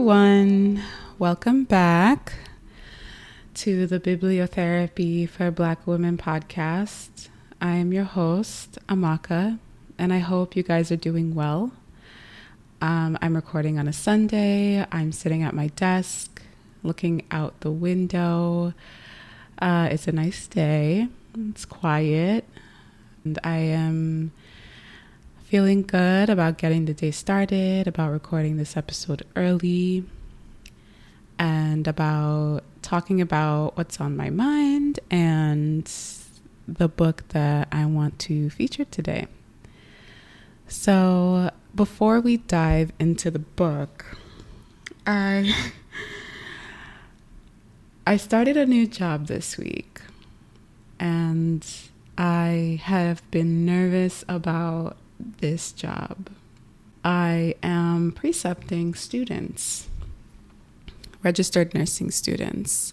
everyone. Welcome back to the Bibliotherapy for Black Women podcast. I am your host, Amaka, and I hope you guys are doing well. I'm recording on a Sunday. I'm sitting at my desk, looking out the window. It's a nice day. It's quiet, and I am feeling good about getting the day started, about recording this episode early, and about talking about what's on my mind and the book that I want to feature today. So before we dive into the book, I started a new job this week, and I have been nervous about this job. I am precepting students, registered nursing students.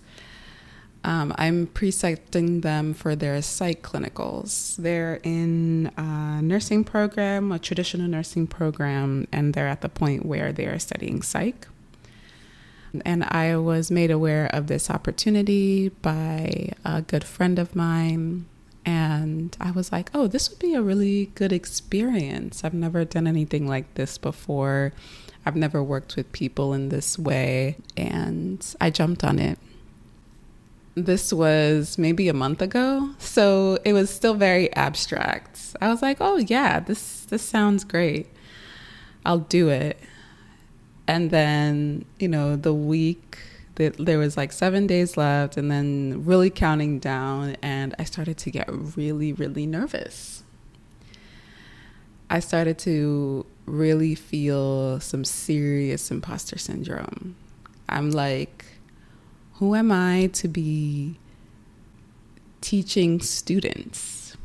I'm precepting them for their psych clinicals. They're in a nursing program, a traditional nursing program, and they're at the point where they are studying psych. And I was made aware of this opportunity by a good friend of mine. And I was like, oh, this would be a really good experience. I've never done anything like this before. I've never worked with people in this way. And I jumped on it. This was maybe a month ago, so it was still very abstract. I was like, oh, yeah, this sounds great. I'll do it. And then, the week, there was like 7 days left, and then really counting down, and I started to get really, really nervous. I started to really feel some serious imposter syndrome. I'm like, who am I to be teaching students?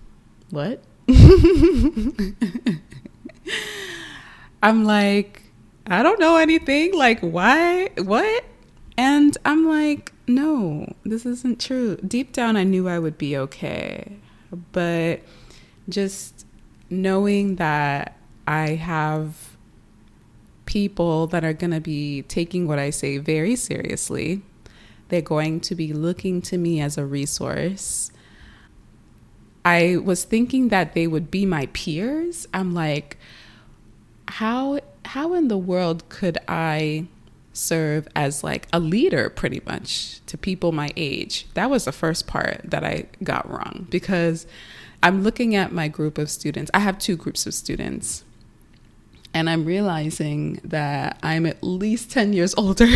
What? I'm like, I don't know anything. Like, why? What? And I'm like, no, this isn't true. Deep down, I knew I would be okay. But just knowing that I have people that are going to be taking what I say very seriously, they're going to be looking to me as a resource. I was thinking that they would be my peers. I'm like, how in the world could I serve as like a leader pretty much to people my age? That was the first part that I got wrong, because I'm looking at my group of students. I have two groups of students, and I'm realizing that I'm at least 10 years older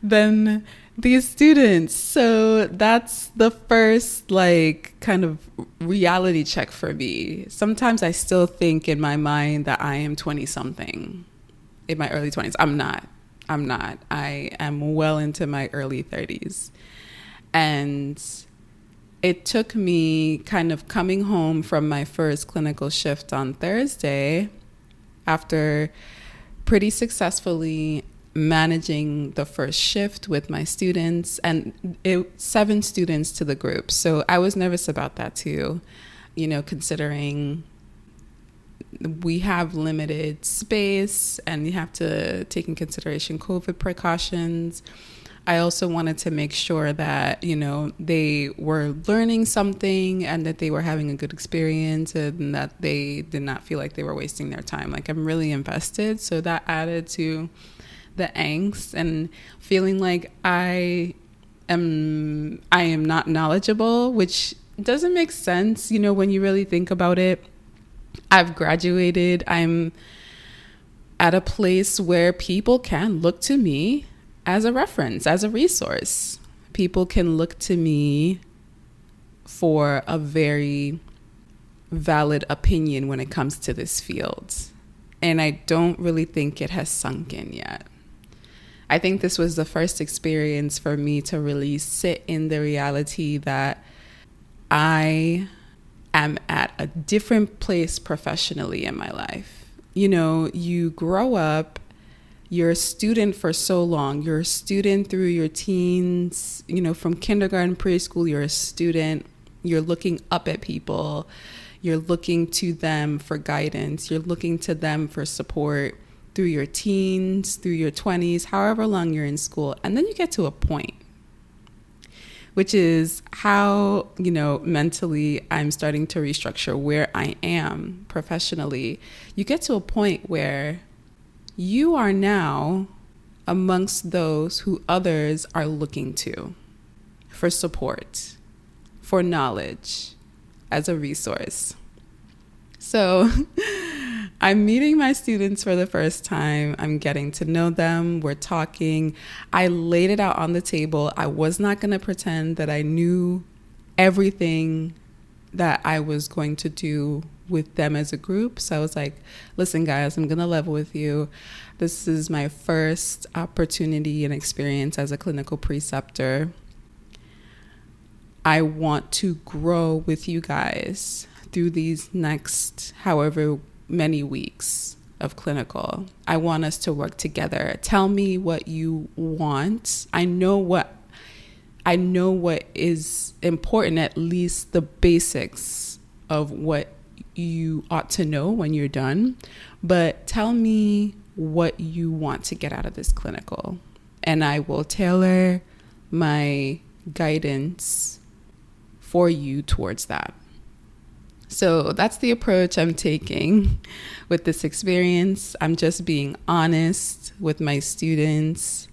than these students. So that's the first like kind of reality check for me. Sometimes I still think in my mind that I am 20 something in my early 20s. I'm not. I am well into my early 30s. And it took me kind of coming home from my first clinical shift on Thursday, after pretty successfully managing the first shift with my students, and 7 students to the group. So I was nervous about that too, considering we have limited space and you have to take in consideration COVID precautions. I also wanted to make sure that, they were learning something and that they were having a good experience and that they did not feel like they were wasting their time. Like, I'm really invested. So that added to the angst and feeling like I am not knowledgeable, which doesn't make sense, when you really think about it. I've graduated. I'm at a place where people can look to me as a reference, as a resource. People can look to me for a very valid opinion when it comes to this field. And I don't really think it has sunk in yet. I think this was the first experience for me to really sit in the reality that I am at a different place professionally in my life. You grow up, you're a student for so long. You're a student through your teens, from kindergarten, preschool, you're a student. You're looking up at people. You're looking to them for guidance. You're looking to them for support. through your teens, through your 20s, however long you're in school. And then you get to a point, which is how, mentally I'm starting to restructure where I am professionally. You get to a point where you are now amongst those who others are looking to for support, for knowledge, as a resource. So I'm meeting my students for the first time. I'm getting to know them. We're talking. I laid it out on the table. I was not going to pretend that I knew everything that I was going to do with them as a group. So I was like, listen, guys, I'm going to level with you. This is my first opportunity and experience as a clinical preceptor. I want to grow with you guys through these next however many weeks of clinical. I want us to work together. Tell me what you want. I know what is important, at least the basics of what you ought to know when you're done. But tell me what you want to get out of this clinical, and I will tailor my guidance for you towards that. So that's the approach I'm taking with this experience. I'm just being honest with my students.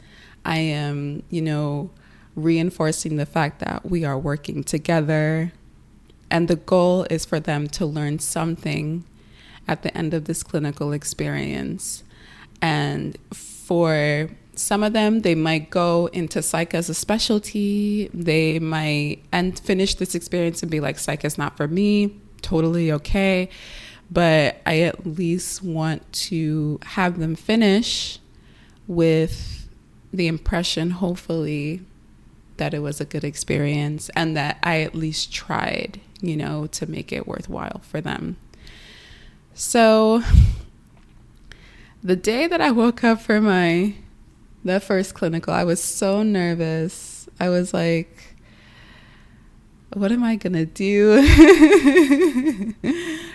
I am, reinforcing the fact that we are working together. And the goal is for them to learn something at the end of this clinical experience. And for some of them, they might go into psych as a specialty. They might finish this experience and be like, psych is not for me. Totally okay. But I at least want to have them finish with the impression, hopefully, that it was a good experience and that I at least tried, to make it worthwhile for them. So the day that I woke up for the first clinical, I was so nervous. I was like, what am I going to do?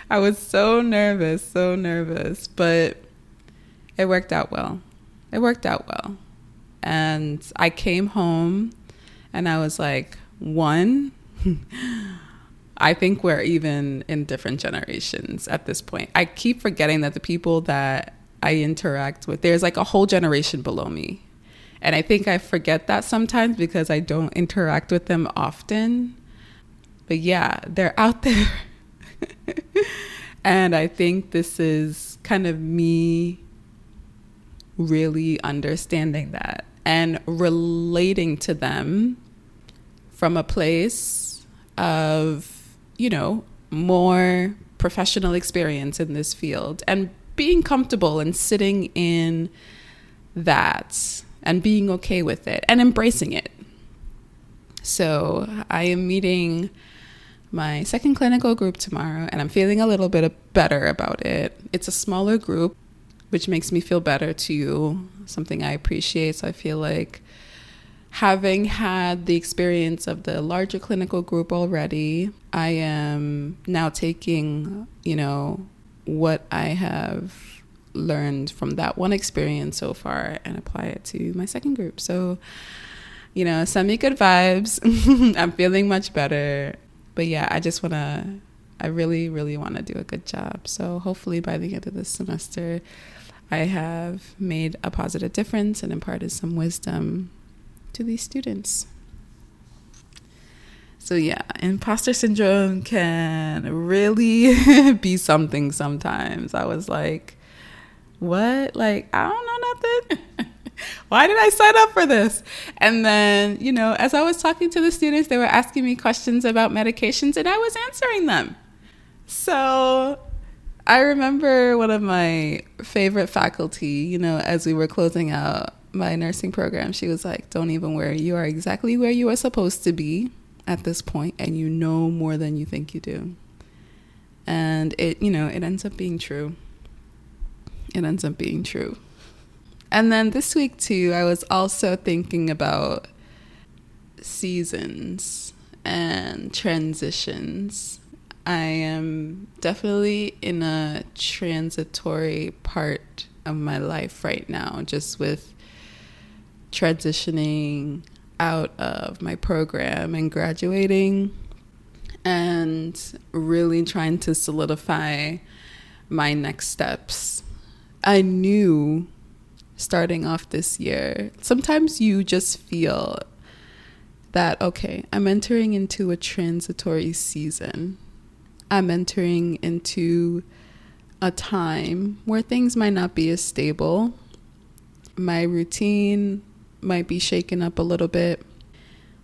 I was so nervous, but it worked out well. And I came home and I was like, one, I think we're even in different generations at this point. I keep forgetting that the people that I interact with, there's like a whole generation below me. And I think I forget that sometimes because I don't interact with them often. But yeah, they're out there. And I think this is kind of me really understanding that and relating to them from a place of, more professional experience in this field and being comfortable and sitting in that and being okay with it and embracing it. So I am meeting my second clinical group tomorrow, and I'm feeling a little bit better about it. It's a smaller group, which makes me feel better too, something I appreciate. So I feel like having had the experience of the larger clinical group already, I am now taking, what I have learned from that one experience so far and apply it to my second group. So, send me good vibes. I'm feeling much better. But yeah, I really, really want to do a good job. So hopefully by the end of this semester, I have made a positive difference and imparted some wisdom to these students. So yeah, imposter syndrome can really be something sometimes. I was like, what? Like, I don't know nothing. Why did I sign up for this? And then, as I was talking to the students, they were asking me questions about medications and I was answering them. So I remember one of my favorite faculty, as we were closing out my nursing program, she was like, don't even worry. You are exactly where you are supposed to be at this point, and you know more than you think you do. And it ends up being true. And then this week too, I was also thinking about seasons and transitions. I am definitely in a transitory part of my life right now, just with transitioning out of my program and graduating, and really trying to solidify my next steps. I knew starting off this year, sometimes you just feel that, okay, I'm entering into a transitory season. I'm entering into a time where things might not be as stable. My routine might be shaken up a little bit,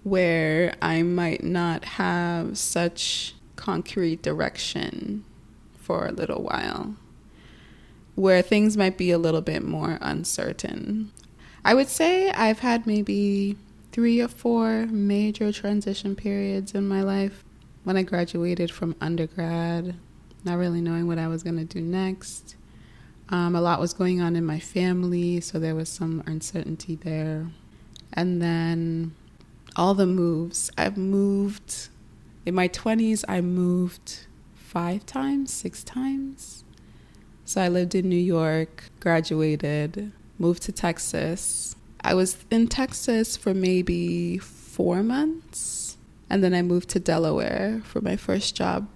where I might not have such concrete direction for a little while, where things might be a little bit more uncertain. I would say I've had maybe 3 or 4 major transition periods in my life. When I graduated from undergrad, not really knowing what I was going to do next. A lot was going on in my family, so there was some uncertainty there. And then all the moves. I've moved, in my 20s, I moved 5 times, 6 times. So I lived in New York, graduated, moved to Texas. I was in Texas for maybe 4 months, and then I moved to Delaware for my first job.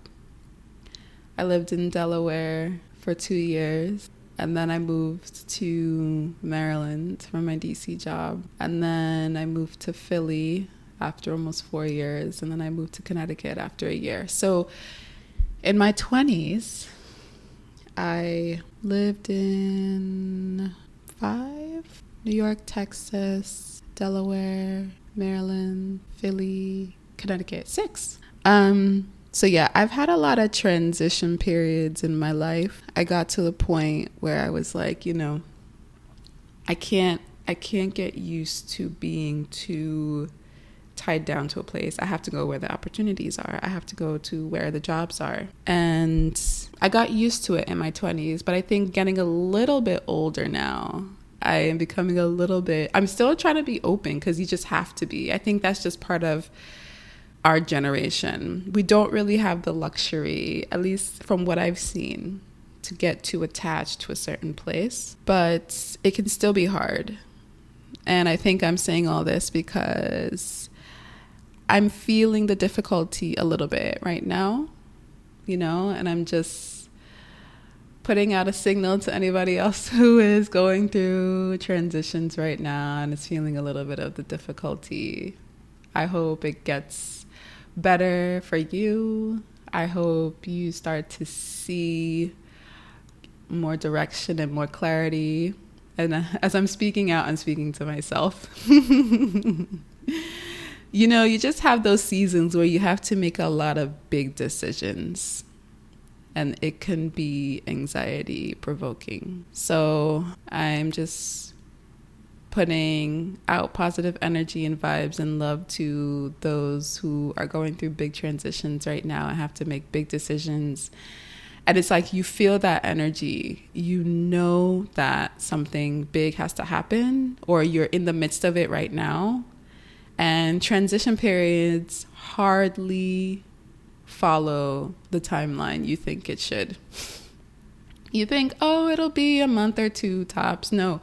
I lived in Delaware for 2 years, and then I moved to Maryland for my DC job. And then I moved to Philly after almost 4 years, and then I moved to Connecticut after a year. So in my 20s, I lived in 5: New York, Texas, Delaware, Maryland, Philly, Connecticut, 6. So yeah, I've had a lot of transition periods in my life. I got to the point where I was like, I can't get used to being too tied down to a place. I have to go where the opportunities are. I have to go to where the jobs are. And I got used to it in my 20s, but I think getting a little bit older now, I am becoming I'm still trying to be open, because you just have to be. I think that's just part of our generation. We don't really have the luxury, at least from what I've seen, to get too attached to a certain place, but it can still be hard. And I think I'm saying all this because I'm feeling the difficulty a little bit right now, and I'm just putting out a signal to anybody else who is going through transitions right now and is feeling a little bit of the difficulty. I hope it gets better for you. I hope you start to see more direction and more clarity. And as I'm speaking out, I'm speaking to myself. You just have those seasons where you have to make a lot of big decisions, and it can be anxiety provoking. So I'm just putting out positive energy and vibes and love to those who are going through big transitions right now and have to make big decisions. And it's like you feel that energy. You know that something big has to happen, or you're in the midst of it right now. And transition periods hardly follow the timeline you think it should. You think, it'll be a month or 2 tops. No.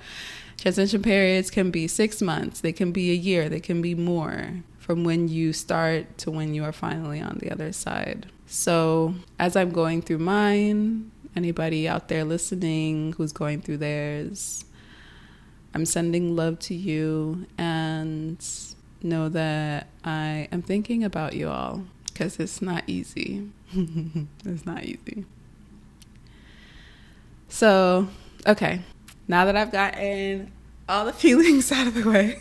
Transition periods can be 6 months. They can be a year. They can be more, from when you start to when you are finally on the other side. So as I'm going through mine, anybody out there listening who's going through theirs, I'm sending love to you, and know that I am thinking about you all, because it's not easy. It's not easy. So, okay. Now that I've gotten all the feelings out of the way,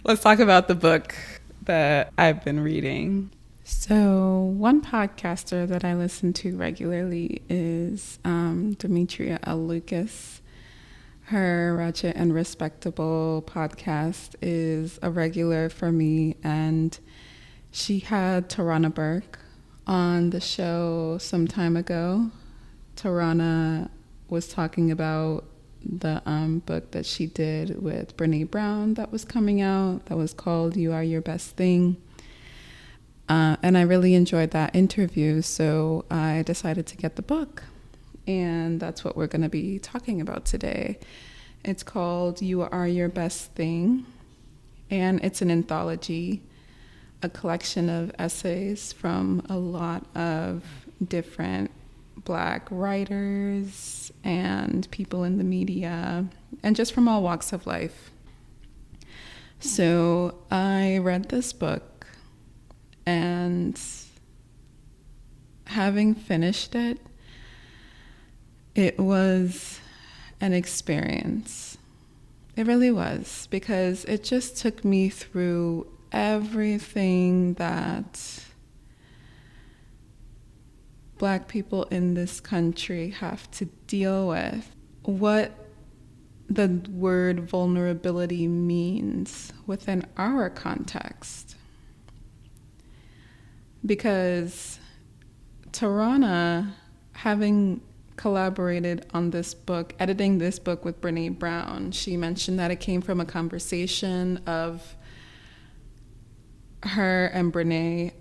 let's talk about the book that I've been reading. So one podcaster that I listen to regularly is Demetria L. Lucas. Her Ratchet and Respectable podcast is a regular for me, and she had Tarana Burke on the show some time ago. Tarana was talking about the book that she did with Brené Brown that was coming out, that was called You Are Your Best Thing. And I really enjoyed that interview, so I decided to get the book. and that's what we're going to be talking about today. It's called You Are Your Best Thing, and it's an anthology, a collection of essays from a lot of different Black writers and people in the media, and just from all walks of life. So I read this book, and having finished it, it was an experience. It really was, because it just took me through everything that Black people in this country have to deal with. What the word vulnerability means within our context. Because Tarana, having collaborated on this book, editing this book with Brené Brown, she mentioned that it came from a conversation of her and Brené,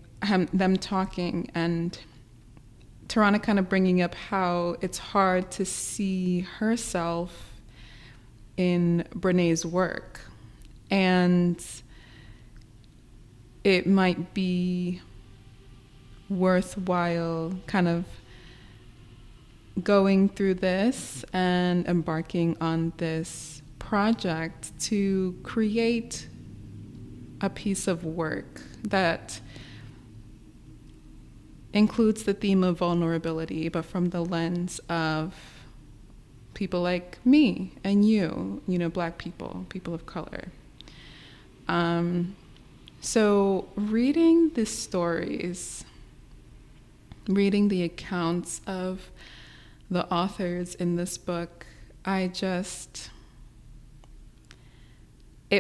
them talking, and Tarana kind of bringing up how it's hard to see herself in Brené's work. And it might be worthwhile kind of going through this and embarking on this project to create a piece of work that includes the theme of vulnerability, but from the lens of people like me and you know, Black people, people of color. So reading the stories, reading the accounts of the authors in this book, it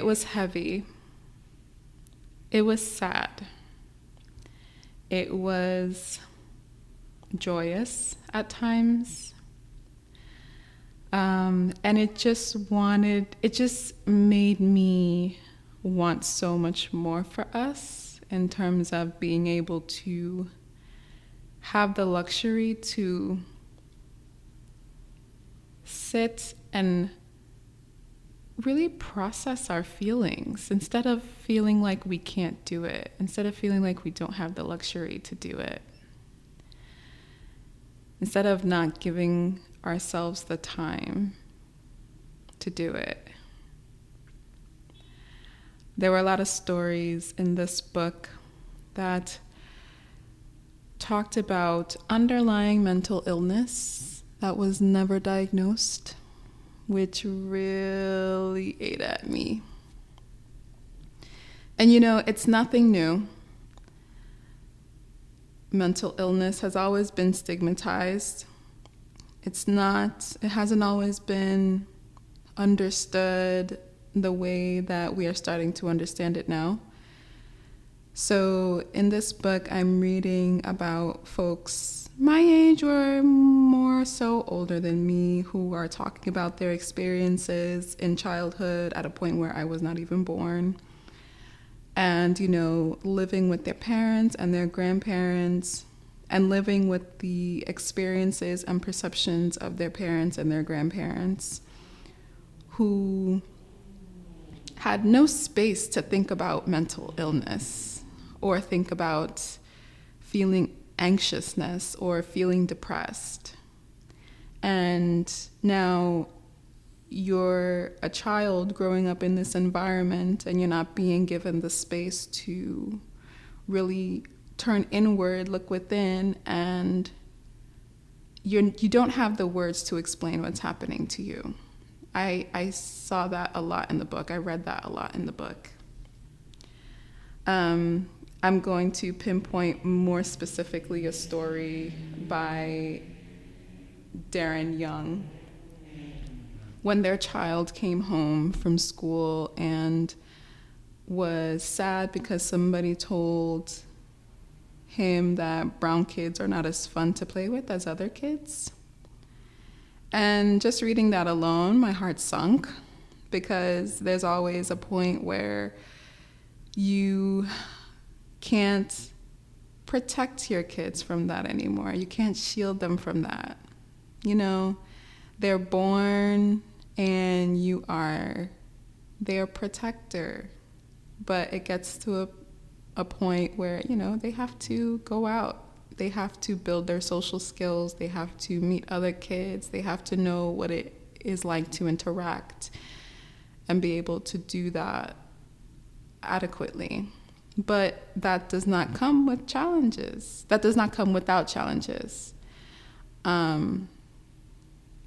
was heavy. It was sad. It was joyous at times. And it just made me want so much more for us in terms of being able to have the luxury to sit and really process our feelings instead of feeling like we can't do it, instead of feeling like we don't have the luxury to do it, instead of not giving ourselves the time to do it. There were a lot of stories in this book that talked about underlying mental illness that was never diagnosed, which really ate at me. And you know, it's nothing new. Mental illness has always been stigmatized. It hasn't always been understood the way that we are starting to understand it now. So in this book, I'm reading about folks my age or more so older than me who are talking about their experiences in childhood at a point where I was not even born. And, you know, living with their parents and their grandparents and living with the experiences and perceptions of their parents and their grandparents who had no space to think about mental illness or think about feeling anxiousness or feeling depressed. And now you're a child growing up in this environment and you're not being given the space to really turn inward, look within, and you don't have the words to explain what's happening to you. I saw that a lot in the book. I read that a lot in the book. I'm going to pinpoint more specifically a story by Darren Young when their child came home from school and was sad because somebody told him that brown kids are not as fun to play with as other kids. And just reading that alone, my heart sunk, because there's always a point where you can't protect your kids from that anymore. You can't shield them from that. You know, they're born and you are their protector. But it gets to a point where, you know, they have to go out. They have to build their social skills. They have to meet other kids. They have to know what it is like to interact and be able to do that adequately. But that does not come with challenges. That does not come without challenges. And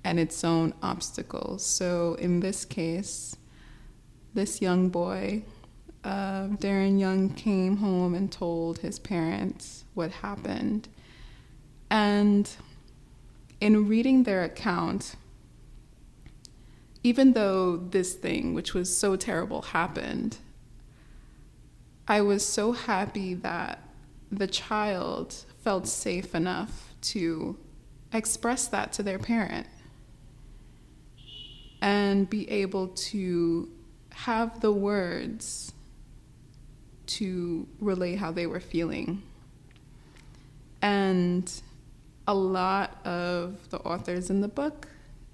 its own obstacles. So in this case, this young boy, Darren Young, came home and told his parents what happened. And in reading their account, even though this thing, which was so terrible, happened, I was so happy that the child felt safe enough to express that to their parent and be able to have the words to relay how they were feeling. And a lot of the authors in the book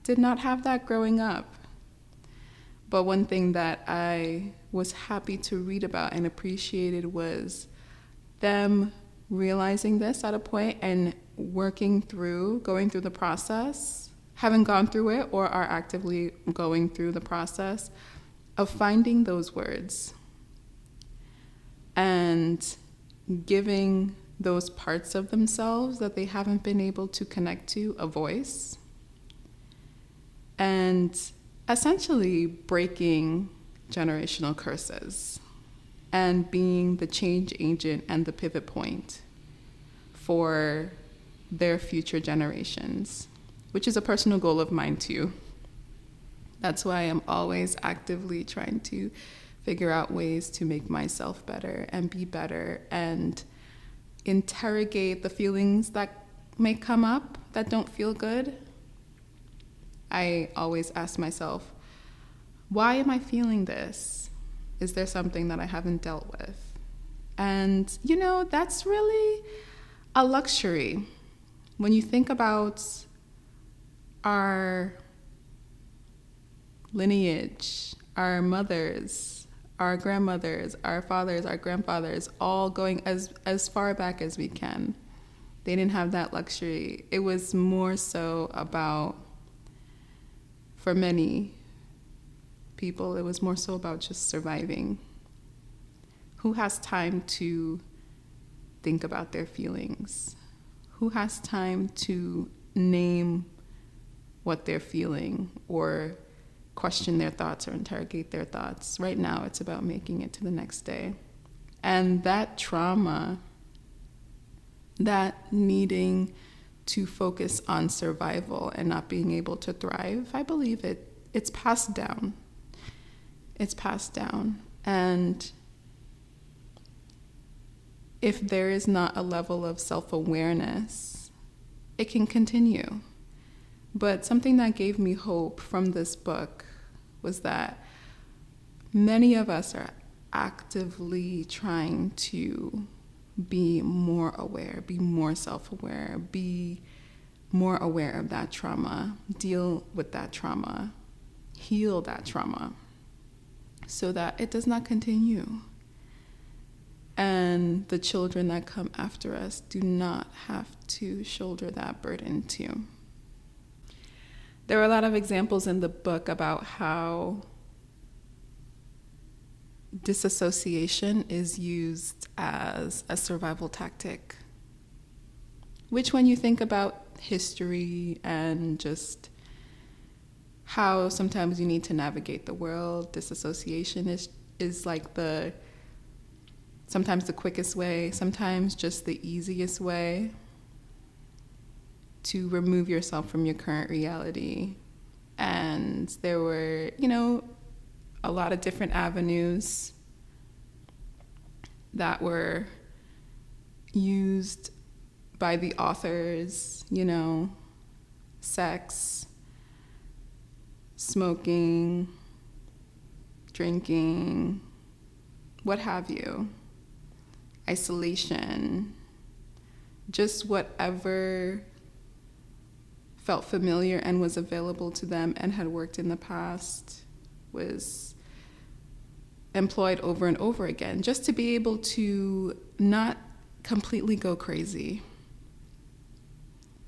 did not have that growing up. But one thing that I was happy to read about and appreciated was them realizing this at a point and going through the process, having gone through it or are actively going through the process of finding those words and giving those parts of themselves that they haven't been able to connect to a voice, and essentially breaking generational curses and being the change agent and the pivot point for their future generations, which is a personal goal of mine too. That's why I'm always actively trying to figure out ways to make myself better and be better and interrogate the feelings that may come up that don't feel good. I always ask myself, why am I feeling this? Is there something that I haven't dealt with? And, you know, that's really a luxury. When you think about our lineage, our mothers, our grandmothers, our fathers, our grandfathers, all going as far back as we can. They didn't have that luxury. It was more so about, for many people, it was more so about just surviving. Who has time to think about their feelings? Who has time to name what they're feeling or question their thoughts or interrogate their thoughts? Right now, it's about making it to the next day. And that trauma, that needing to focus on survival and not being able to thrive, I believe it's passed down. It's passed down. And if there is not a level of self-awareness, it can continue. But something that gave me hope from this book was that many of us are actively trying to be more aware, be more self-aware, be more aware of that trauma, deal with that trauma, heal that trauma so that it does not continue. And the children that come after us do not have to shoulder that burden too. There are a lot of examples in the book about how disassociation is used as a survival tactic, which when you think about history and just how sometimes you need to navigate the world, disassociation is like sometimes the quickest way, sometimes just the easiest way to remove yourself from your current reality. And there were, a lot of different avenues that were used by the authors, sex, smoking, drinking, what have you, isolation, just whatever felt familiar and was available to them and had worked in the past was employed over and over again, just to be able to not completely go crazy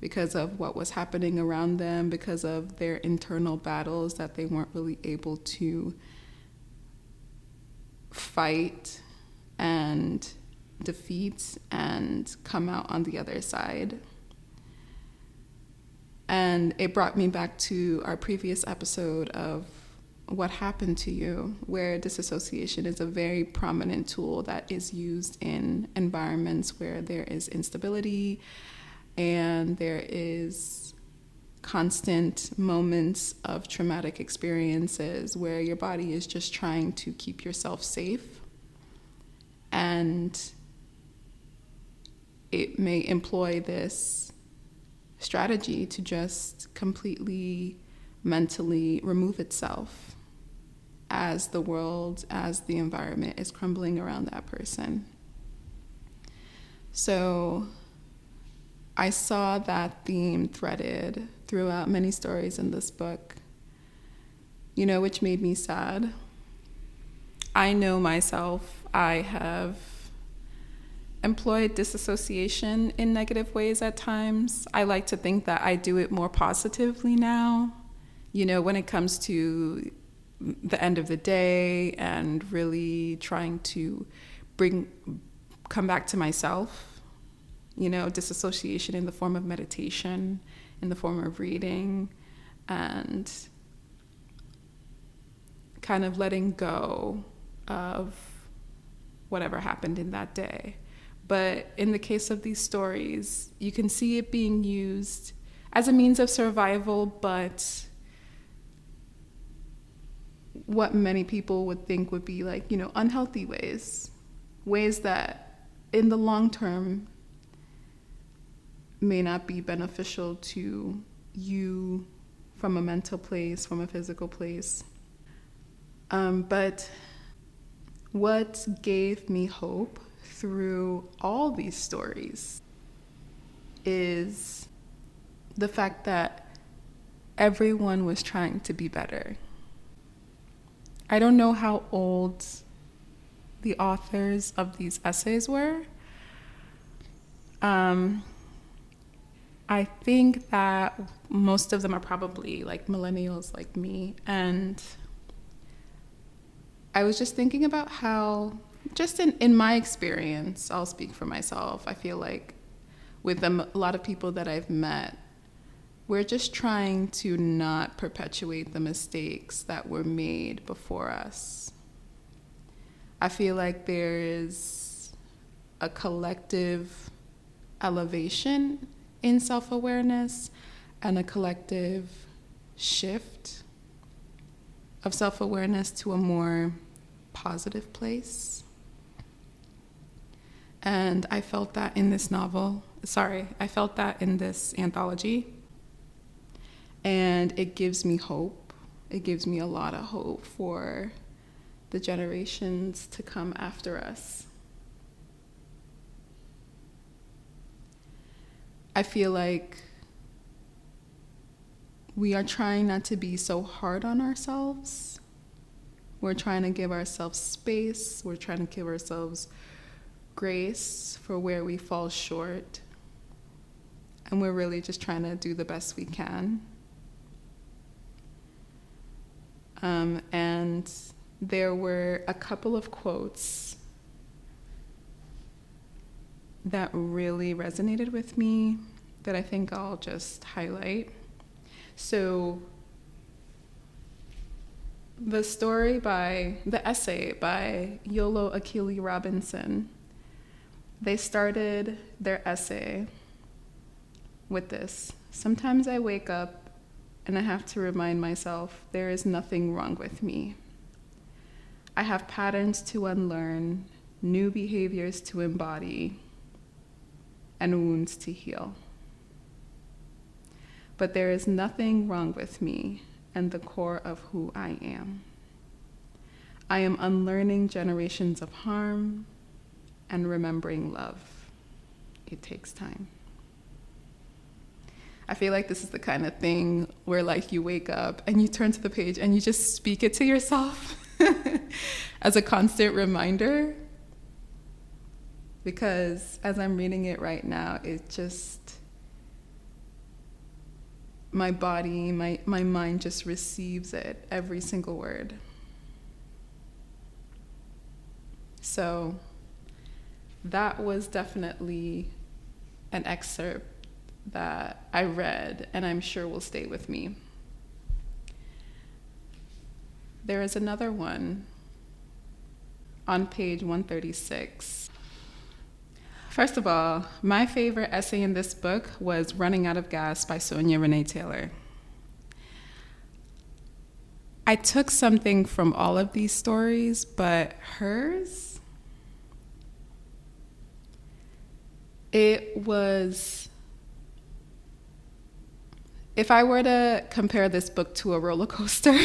because of what was happening around them, because of their internal battles that they weren't really able to fight and defeat and come out on the other side. And it brought me back to our previous episode of what happened to you, where disassociation is a very prominent tool that is used in environments where there is instability and there is constant moments of traumatic experiences where your body is just trying to keep yourself safe. And it may employ this strategy to just completely mentally remove itself as the world, as the environment is crumbling around that person. So I saw that theme threaded throughout many stories in this book, which made me sad. I know myself, I have employed disassociation in negative ways at times. I like to think that I do it more positively now, when it comes to the end of the day and really trying to come back to myself, disassociation in the form of meditation, in the form of reading, and kind of letting go of whatever happened in that day. But in the case of these stories, you can see it being used as a means of survival, but what many people would think would be like, unhealthy ways that in the long term may not be beneficial to you from a mental place, from a physical place. But what gave me hope through all these stories is the fact that everyone was trying to be better. I don't know how old the authors of these essays were. I think that most of them are probably like millennials like me. And I was just thinking about how, just in my experience, I'll speak for myself, I feel like with a lot of people that I've met, we're just trying to not perpetuate the mistakes that were made before us. I feel like there is a collective elevation in self-awareness and a collective shift of self-awareness to a more positive place. And I felt that in this I felt that in this anthology. And it gives me hope. It gives me a lot of hope for the generations to come after us. I feel like we are trying not to be so hard on ourselves. We're trying to give ourselves space. We're trying to give ourselves grace for where we fall short. And we're really just trying to do the best we can. And there were a couple of quotes that really resonated with me that I think I'll just highlight. So the essay by Yolo Akili Robinson, they started their essay with this: sometimes I wake up and I have to remind myself there is nothing wrong with me. I have patterns to unlearn, new behaviors to embody, and wounds to heal. But there is nothing wrong with me and the core of who I am. I am unlearning generations of harm and remembering love. It takes time. I feel like this is the kind of thing where like you wake up and you turn to the page and you just speak it to yourself as a constant reminder. Because as I'm reading it right now, it just, my body, my mind just receives it, every single word. So that was definitely an excerpt that I read and I'm sure will stay with me. There is another one on page 136. First of all, my favorite essay in this book was Running Out of Gas by Sonia Renee Taylor. I took something from all of these stories, but hers, it was, if I were to compare this book to a roller coaster,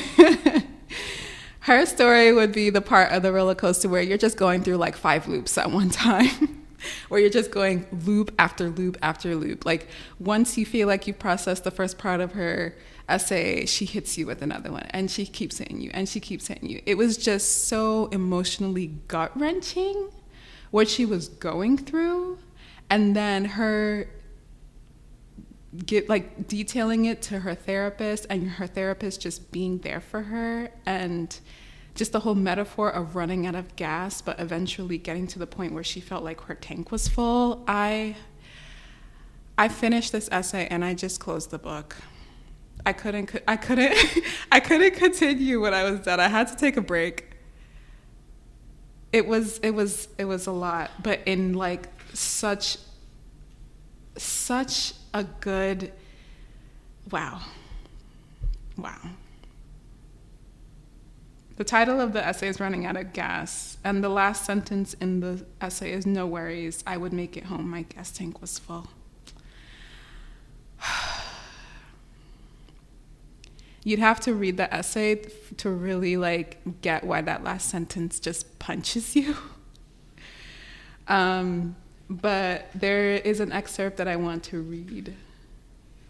her story would be the part of the roller coaster where you're just going through like 5 loops at one time. Where you're just going loop after loop after loop. Like once you feel like you've processed the first part of her essay, she hits you with another one and she keeps hitting you and she keeps hitting you. It was just so emotionally gut-wrenching what she was going through, and then her detailing it to her therapist and her therapist just being there for her, and just the whole metaphor of running out of gas, but eventually getting to the point where she felt like her tank was full. I finished this essay and I just closed the book. I couldn't continue when I was done. I had to take a break. It was a lot, but in like such a good, wow. The title of the essay is Running Out of Gas, and the last sentence in the essay is, "No worries, I would make it home, my gas tank was full." You'd have to read the essay to really like get why that last sentence just punches you. But there is an excerpt that I want to read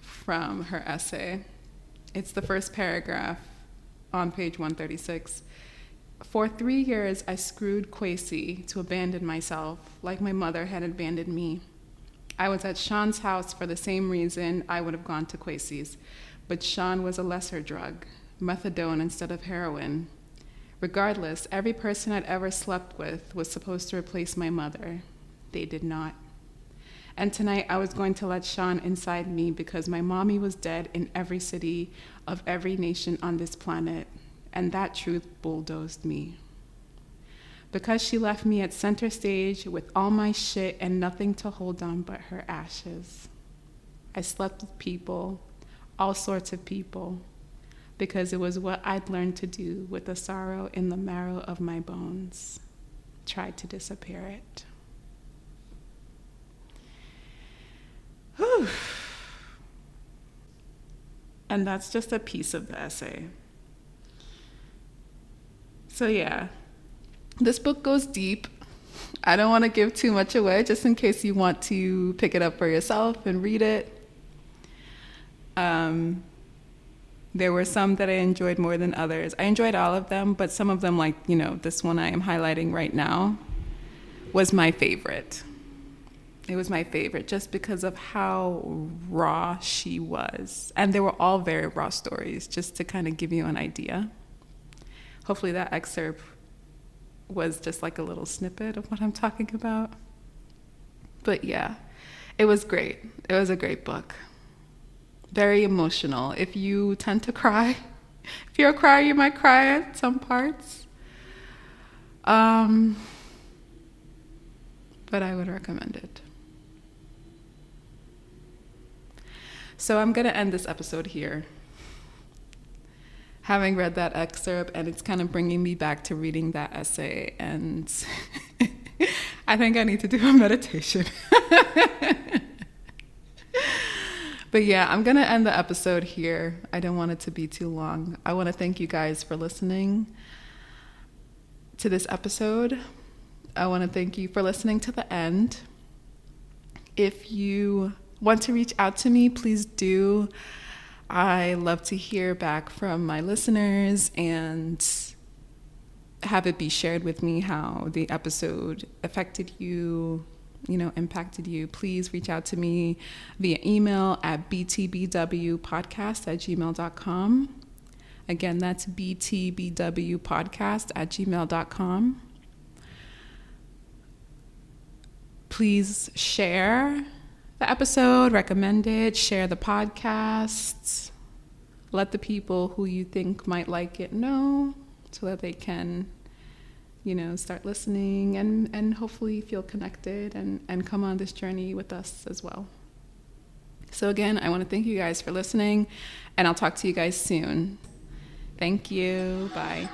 from her essay. It's the first paragraph on page 136. "For 3 years, I screwed Kwesi to abandon myself, like my mother had abandoned me. I was at Sean's house for the same reason I would have gone to Kwesi's, but Sean was a lesser drug, methadone instead of heroin. Regardless, every person I'd ever slept with was supposed to replace my mother. They did not. And tonight I was going to let Sean inside me because my mommy was dead in every city of every nation on this planet, and that truth bulldozed me. Because she left me at center stage with all my shit and nothing to hold on but her ashes. I slept with people, all sorts of people, because it was what I'd learned to do with the sorrow in the marrow of my bones. Tried to disappear it." Whew. And that's just a piece of the essay. So yeah, this book goes deep. I don't want to give too much away, just in case you want to pick it up for yourself and read it. There were some that I enjoyed more than others. I enjoyed all of them, but some of them, like, you know, this one I am highlighting right now, was my favorite. It was my favorite just because of how raw she was. And they were all very raw stories, just to kind of give you an idea. Hopefully that excerpt was just like a little snippet of what I'm talking about. But yeah, it was great. It was a great book. Very emotional. If you tend to cry, if you're a crier, you might cry at some parts. But I would recommend it. So I'm going to end this episode here. Having read that excerpt, and it's kind of bringing me back to reading that essay, and I think I need to do a meditation. But yeah, I'm going to end the episode here. I don't want it to be too long. I want to thank you guys for listening to this episode. I want to thank you for listening to the end. If you want to reach out to me, please do. I love to hear back from my listeners and have it be shared with me how the episode affected you, impacted you. Please reach out to me via email at btbwpodcast@gmail.com. Again, that's btbwpodcast@gmail.com. Please share the episode, recommend it, share the podcast. Let the people who you think might like it know so that they can, start listening and hopefully feel connected and come on this journey with us as well. So again, I want to thank you guys for listening, and I'll talk to you guys soon. Thank you. Bye.